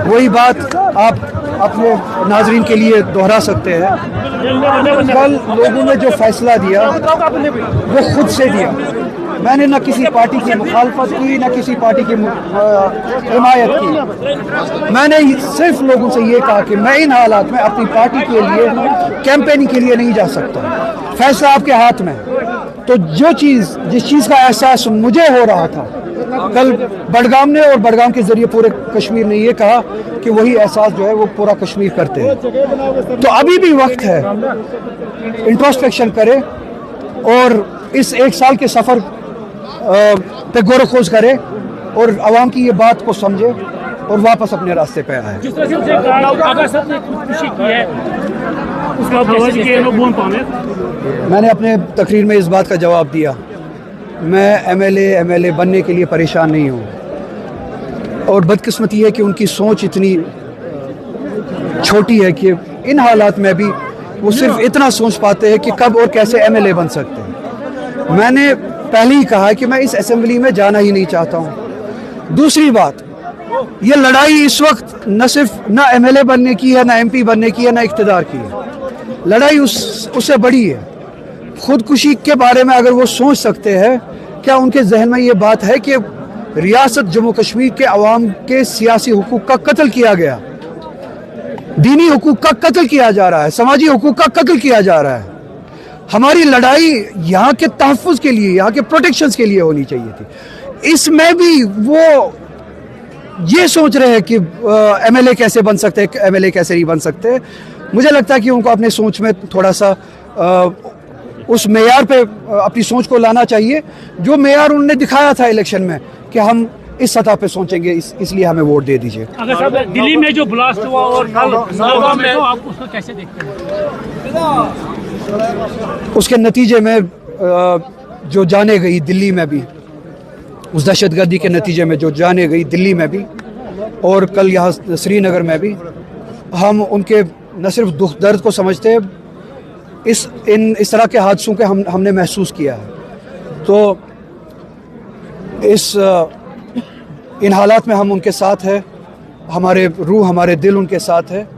वही बात आप अपने नाजरीन के लिए दोहरा सकते हैं। कल लोगों ने जो फैसला दिया वो खुद से दिया। मैंने न किसी पार्टी की मुखालफत की, न किसी पार्टी की हिमायत की। मैंने सिर्फ लोगों से ये कहा कि मैं इन हालात में अपनी पार्टी के लिए कैंपेनिंग के लिए नहीं जा सकता। फैसला आपके हाथ में। तो जिस चीज़ का एहसास मुझे हो रहा था, कल बडगाम ने और बडगाम के जरिए पूरे कश्मीर ने ये कहा कि वही एहसास जो है वो पूरा कश्मीर करते हैं। तो अभी भी वक्त है, इंट्रोस्पेक्शन करें और इस एक साल के सफ़र पे गौर खोज करे और आवाम की ये बात को समझे और वापस अपने रास्ते पे आए। मैंने अपने तकरीर में इस बात का जवाब दिया, मैं एमएलए बनने के लिए परेशान नहीं हूँ। और बदकिस्मती है कि उनकी सोच इतनी छोटी है कि इन हालात में भी वो सिर्फ इतना सोच पाते हैं कि कब और कैसे एमएलए बन सकते हैं। मैंने पहले ही कहा कि मैं इस असेंबली में जाना ही नहीं चाहता हूँ। दूसरी बात, ये लड़ाई इस वक्त न सिर्फ न एमएलए बनने की है, न एमपी बनने की है, न इख्तिदार की है। लड़ाई उससे बड़ी है। खुदकुशी के बारे में अगर वो सोच सकते हैं, क्या उनके जहन में ये बात है कि रियासत जम्मू कश्मीर के अवाम के सियासी हुकूक का कत्ल किया गया, दीनी हुकूक का कत्ल किया जा रहा है, समाजी हुकूक का कत्ल किया जा रहा है। हमारी लड़ाई यहाँ के तहफ़्फ़ुज़ के लिए, यहाँ के प्रोटेक्शंस के लिए होनी चाहिए थी। इसमें भी वो ये सोच रहे हैं कि एमएलए कैसे बन सकते हैं, एमएलए कैसे नहीं बन सकते। मुझे लगता है कि उनको अपने सोच में थोड़ा सा उस मेयार पे अपनी सोच को लाना चाहिए जो मेयार उन्होंने दिखाया था इलेक्शन में कि हम इस सतह पे सोचेंगे, इसलिए हमें वोट दे दीजिए। अगर साहब दिल्ली में जो ब्लास्ट हुआ और कल नौगांव में, तो आप उसको कैसे देखते हैं? उसके नतीजे में जो जाने गई दिल्ली में भी, उस दहशतगर्दी के नतीजे में जो जाने गई दिल्ली में भी और कल यहाँ श्रीनगर में भी, हम उनके न सिर्फ दुख दर्द को समझते हैं, इस तरह के हादसों के हमने महसूस किया है। तो इन हालात में हम उनके साथ हैं, हमारे रूह हमारे दिल उनके साथ है।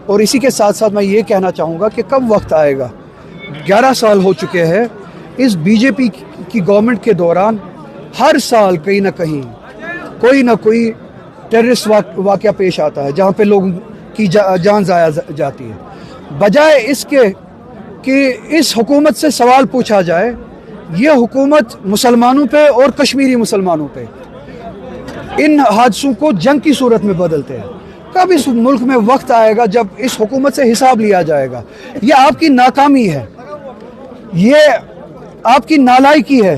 और इसी के साथ साथ मैं ये कहना चाहूँगा कि कब वक्त आएगा, 11 साल हो चुके हैं इस बीजेपी की गवर्नमेंट के दौरान, हर साल कहीं ना कहीं कोई ना कोई टेररिस्ट वाक़या पेश आता है जहाँ पे लोगों की जान ज़ाया जाती है। बजाय इसके कि इस हुकूमत से सवाल पूछा जाए, ये हुकूमत मुसलमानों पे और कश्मीरी मुसलमानों पे इन हादसों को जंग की सूरत में बदलते हैं। कब इस मुल्क में वक्त आएगा जब इस हुकूमत से हिसाब लिया जाएगा? ये आपकी नाकामी है, ये आपकी नालायकी है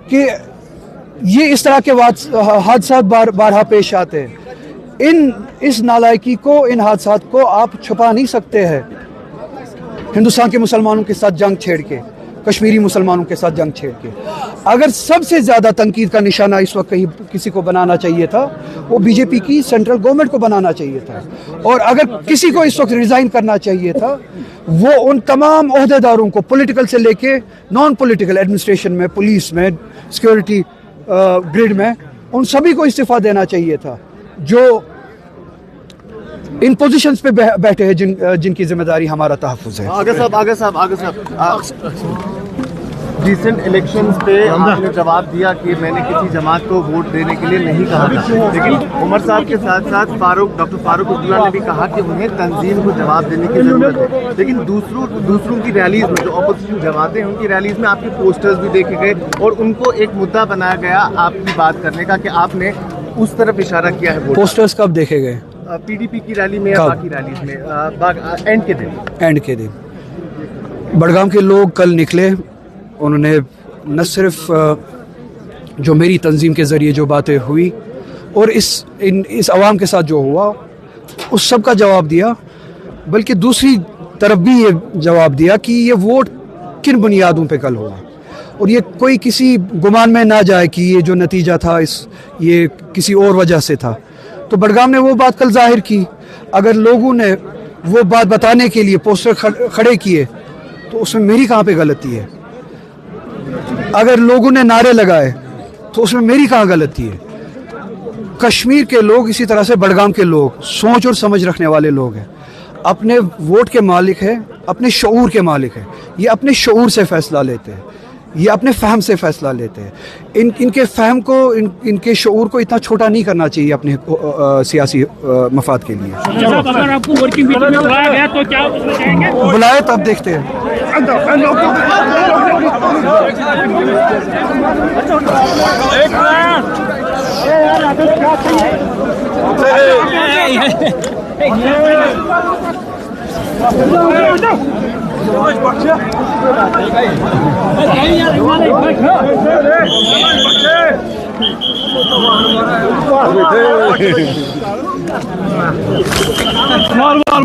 कि ये इस तरह के हादसा बारहा पेश आते हैं। इस नालायकी को, इन हादसा को आप छुपा नहीं सकते हैं हिंदुस्तान के मुसलमानों के साथ जंग छेड़ के, कश्मीरी मुसलमानों के साथ जंग छेड़ के। अगर सबसे ज़्यादा तनकीद का निशाना इस वक्त कहीं किसी को बनाना चाहिए था, वो बीजेपी की सेंट्रल गवर्नमेंट को बनाना चाहिए था। और अगर किसी को इस वक्त रिज़ाइन करना चाहिए था, वो उन तमाम ओहदेदारों को, पॉलिटिकल से लेके नॉन पॉलिटिकल, एडमिनिस्ट्रेशन में, पुलिस में, सिक्योरिटी ग्रिड में, उन सभी को इस्तीफ़ा देना चाहिए था जो इन पोजीशंस पे बैठे हैं, जिनकी जिम्मेदारी हमारा तहफ़्फ़ुज़ है। आगे साहब रिसेंट इलेक्शंस पे आपने जवाब दिया कि मैंने किसी जमात को वोट देने के लिए नहीं कहा था, लेकिन उमर साहब के साथ साथ डॉक्टर फारूक अब्दुल्ला ने भी कहा कि उन्हें तंजीम को जवाब देने की ज़रूरत है। लेकिन दूसरों की रैलीज में, जो अपोजिशन जमातें हैं, उनकी रैलीज में आपके पोस्टर्स भी देखे गए और उनको एक मुद्दा बनाया गया आपकी बात करने का कि आपने उस तरफ इशारा किया है। पोस्टर्स कब देखे गए? पीडीपी की रैली में या बाकी रैलीज में? एंड के दिन बडगाम के लोग कल निकले। उन्होंने न सिर्फ जो मेरी तंजीम के ज़रिए जो बातें हुई और इस आवाम के साथ जो हुआ उस सब का जवाब दिया, बल्कि दूसरी तरफ भी ये जवाब दिया कि ये वोट किन बुनियादों पे कल हुआ और ये कोई किसी गुमान में ना जाए कि ये जो नतीजा था ये किसी और वजह से था। तो बडगाम ने वो बात कल जाहिर की। अगर लोगों ने वो बात बताने के लिए पोस्टर खड़े किए तो उसमें मेरी कहाँ पे गलती है? अगर लोगों ने नारे लगाए तो उसमें मेरी कहाँ गलती है? कश्मीर के लोग, इसी तरह से बड़गाम के लोग सोच और समझ रखने वाले लोग हैं, अपने वोट के मालिक हैं, अपने शऊर के मालिक हैं। ये अपने शऊर से फैसला लेते हैं, ये अपने फहम से फैसला लेते हैं। इनके फहम को, इनके शऊर को इतना छोटा नहीं करना चाहिए अपने सियासी मफाद के लिए। साहब, अगर आपको वर्किंग मीटिंग में बुलाया गया तो क्या उसमें जाएंगे? बुलाए तब देखते हैं।